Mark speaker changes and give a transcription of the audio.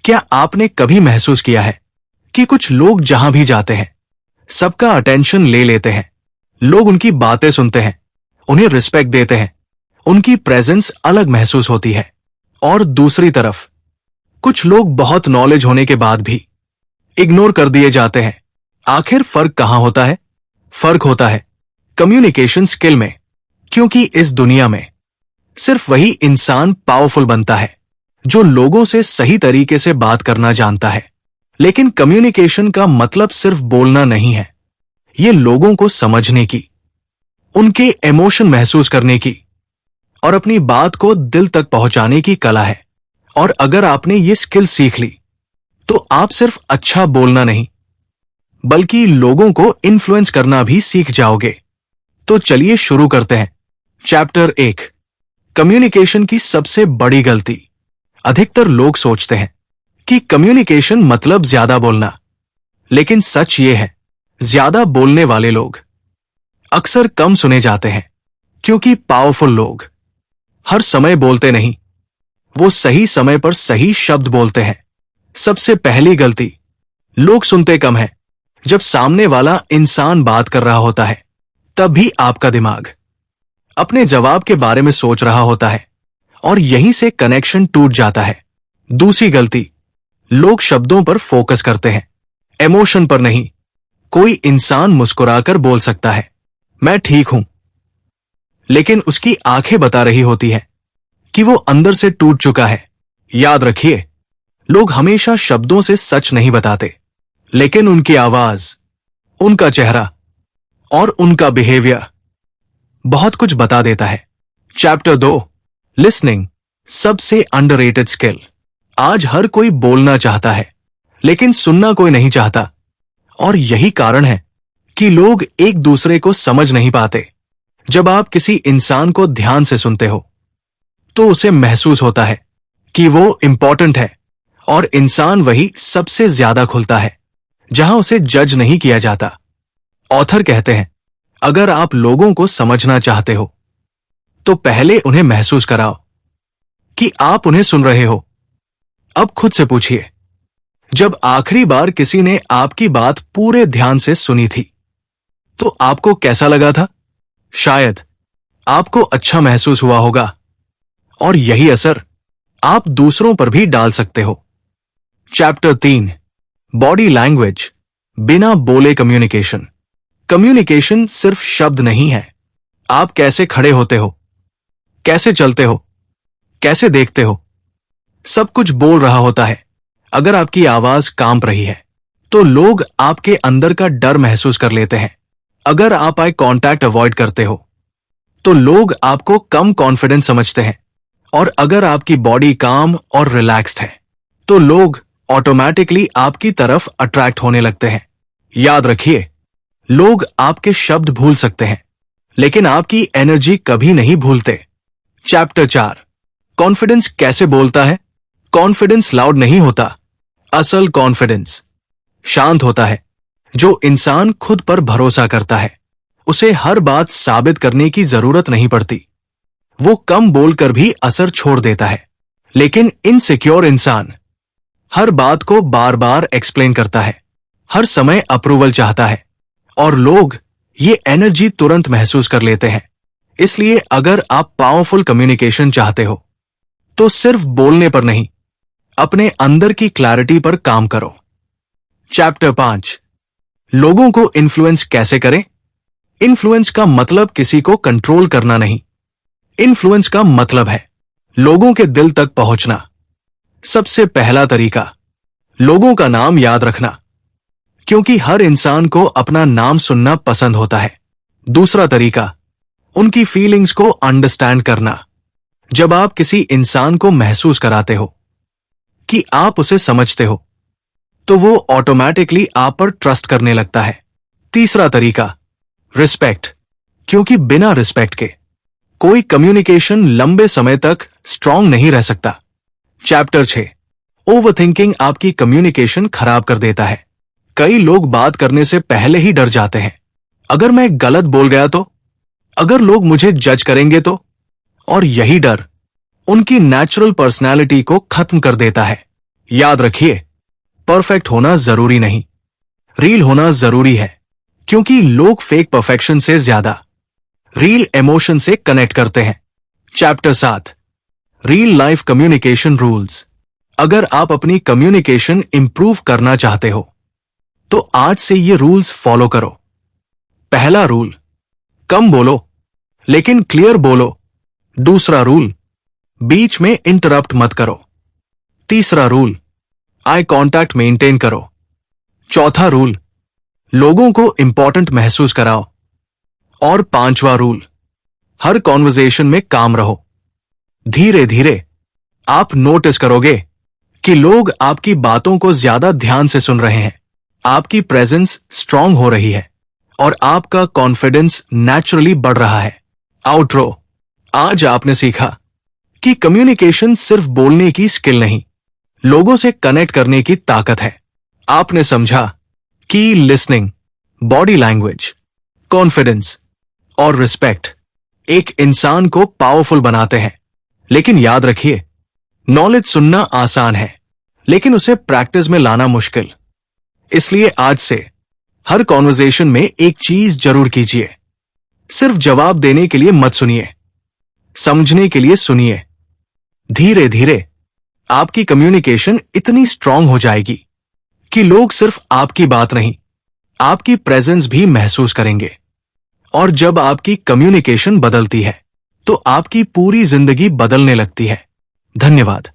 Speaker 1: क्या आपने कभी महसूस किया है कि कुछ लोग जहां भी जाते हैं सबका अटेंशन ले लेते हैं? लोग उनकी बातें सुनते हैं, उन्हें रिस्पेक्ट देते हैं, उनकी प्रेजेंस अलग महसूस होती है। और दूसरी तरफ कुछ लोग बहुत नॉलेज होने के बाद भी इग्नोर कर दिए जाते हैं। आखिर फर्क कहां होता है? फर्क होता है कम्युनिकेशन स्किल में, क्योंकि इस दुनिया में सिर्फ वही इंसान पावरफुल बनता है जो लोगों से सही तरीके से बात करना जानता है। लेकिन कम्युनिकेशन का मतलब सिर्फ बोलना नहीं है, ये लोगों को समझने की, उनके इमोशन महसूस करने की और अपनी बात को दिल तक पहुंचाने की कला है। और अगर आपने ये स्किल सीख ली तो आप सिर्फ अच्छा बोलना नहीं बल्कि लोगों को इन्फ्लुएंस करना भी सीख जाओगे। तो चलिए शुरू करते हैं। चैप्टर 1, कम्युनिकेशन की सबसे बड़ी गलती। अधिकतर लोग सोचते हैं कि कम्युनिकेशन मतलब ज्यादा बोलना, लेकिन सच ये है ज्यादा बोलने वाले लोग अक्सर कम सुने जाते हैं, क्योंकि पावरफुल लोग हर समय बोलते नहीं, वो सही समय पर सही शब्द बोलते हैं। सबसे पहली गलती, लोग सुनते कम है। जब सामने वाला इंसान बात कर रहा होता है तब भी आपका दिमाग अपने जवाब के बारे में सोच रहा होता है और यहीं से कनेक्शन टूट जाता है। दूसरी गलती, लोग शब्दों पर फोकस करते हैं, इमोशन पर नहीं। कोई इंसान मुस्कुराकर बोल सकता है मैं ठीक हूं, लेकिन उसकी आंखें बता रही होती है कि वो अंदर से टूट चुका है। याद रखिए, लोग हमेशा शब्दों से सच नहीं बताते, लेकिन उनकी आवाज, उनका चेहरा और उनका बिहेवियर बहुत कुछ बता देता है। चैप्टर 2, लिसनिंग, सबसे अंडररेटेड स्किल। आज हर कोई बोलना चाहता है, लेकिन सुनना कोई नहीं चाहता। और यही कारण है कि लोग एक दूसरे को समझ नहीं पाते। जब आप किसी इंसान को ध्यान से सुनते हो तो उसे महसूस होता है कि वो इंपॉर्टेंट है, और इंसान वही सबसे ज्यादा खुलता है जहां उसे जज नहीं किया जाता। ऑथर कहते हैं, अगर आप लोगों को समझना चाहते हो तो पहले उन्हें महसूस कराओ कि आप उन्हें सुन रहे हो। अब खुद से पूछिए, जब आखिरी बार किसी ने आपकी बात पूरे ध्यान से सुनी थी तो आपको कैसा लगा था? शायद आपको अच्छा महसूस हुआ होगा, और यही असर आप दूसरों पर भी डाल सकते हो। चैप्टर 3, बॉडी लैंग्वेज, बिना बोले कम्युनिकेशन। कम्युनिकेशन सिर्फ शब्द नहीं है। आप कैसे खड़े होते हो, कैसे चलते हो, कैसे देखते हो, सब कुछ बोल रहा होता है। अगर आपकी आवाज कांप रही है तो लोग आपके अंदर का डर महसूस कर लेते हैं। अगर आप आई कांटेक्ट अवॉइड करते हो तो लोग आपको कम कॉन्फिडेंस समझते हैं। और अगर आपकी बॉडी काम और रिलैक्स्ड है तो लोग ऑटोमेटिकली आपकी तरफ अट्रैक्ट होने लगते हैं। याद रखिए, लोग आपके शब्द भूल सकते हैं, लेकिन आपकी एनर्जी कभी नहीं भूलते। चैप्टर 4, कॉन्फिडेंस कैसे बोलता है। कॉन्फिडेंस लाउड नहीं होता। असल कॉन्फिडेंस शांत होता है। जो इंसान खुद पर भरोसा करता है उसे हर बात साबित करने की जरूरत नहीं पड़ती। वो कम बोलकर भी असर छोड़ देता है। लेकिन इनसिक्योर इंसान हर बात को बार बार एक्सप्लेन करता है, हर समय अप्रूवल चाहता है, और लोग ये एनर्जी तुरंत महसूस कर लेते हैं। इसलिए अगर आप पावरफुल कम्युनिकेशन चाहते हो तो सिर्फ बोलने पर नहीं, अपने अंदर की क्लैरिटी पर काम करो। चैप्टर 5, लोगों को इन्फ्लुएंस कैसे करें। इन्फ्लुएंस का मतलब किसी को कंट्रोल करना नहीं। इन्फ्लुएंस का मतलब है लोगों के दिल तक पहुंचना। सबसे पहला तरीका, लोगों का नाम याद रखना, क्योंकि हर इंसान को अपना नाम सुनना पसंद होता है। दूसरा तरीका, उनकी फीलिंग्स को अंडरस्टैंड करना। जब आप किसी इंसान को महसूस कराते हो कि आप उसे समझते हो तो वो ऑटोमेटिकली आप पर ट्रस्ट करने लगता है। तीसरा तरीका, रिस्पेक्ट, क्योंकि बिना रिस्पेक्ट के कोई कम्युनिकेशन लंबे समय तक स्ट्रांग नहीं रह सकता। चैप्टर 6, ओवरथिंकिंग आपकी कम्युनिकेशन खराब कर देता है। कई लोग बात करने से पहले ही डर जाते हैं। अगर मैं गलत बोल गया तो, अगर लोग मुझे जज करेंगे तो, और यही डर उनकी नेचुरल पर्सनैलिटी को खत्म कर देता है। याद रखिए, परफेक्ट होना जरूरी नहीं, रील होना जरूरी है, क्योंकि लोग फेक परफेक्शन से ज्यादा रील इमोशन से कनेक्ट करते हैं। Chapter 7, reel life communication rules. अगर आप अपनी कम्युनिकेशन इंप्रूव करना चाहते हो तो आज से ये रूल्स फॉलो करो। पहला रूल, कम बोलो लेकिन क्लियर बोलो। दूसरा रूल, बीच में इंटरप्ट मत करो। तीसरा रूल, आई कांटेक्ट मेंटेन करो। चौथा रूल, लोगों को इंपॉर्टेंट महसूस कराओ। और पांचवा रूल, हर कॉन्वर्जेशन में काम रहो। धीरे धीरे आप नोटिस करोगे कि लोग आपकी बातों को ज्यादा ध्यान से सुन रहे हैं, आपकी प्रेजेंस स्ट्रांग हो रही है और आपका कॉन्फिडेंस नेचुरली बढ़ रहा है। आउटरो। आज आपने सीखा कि कम्युनिकेशन सिर्फ बोलने की स्किल नहीं, लोगों से कनेक्ट करने की ताकत है। आपने समझा कि लिसनिंग, बॉडी लैंग्वेज, कॉन्फिडेंस और रिस्पेक्ट एक इंसान को पावरफुल बनाते हैं। लेकिन याद रखिए, नॉलेज सुनना आसान है लेकिन उसे प्रैक्टिस में लाना मुश्किल। इसलिए आज से हर कॉन्वर्जेशन में एक चीज जरूर कीजिए, सिर्फ जवाब देने के लिए मत सुनिए, समझने के लिए सुनिए। धीरे धीरे आपकी कम्युनिकेशन इतनी स्ट्रांग हो जाएगी कि लोग सिर्फ आपकी बात नहीं, आपकी प्रेजेंस भी महसूस करेंगे। और जब आपकी कम्युनिकेशन बदलती है तो आपकी पूरी जिंदगी बदलने लगती है। धन्यवाद।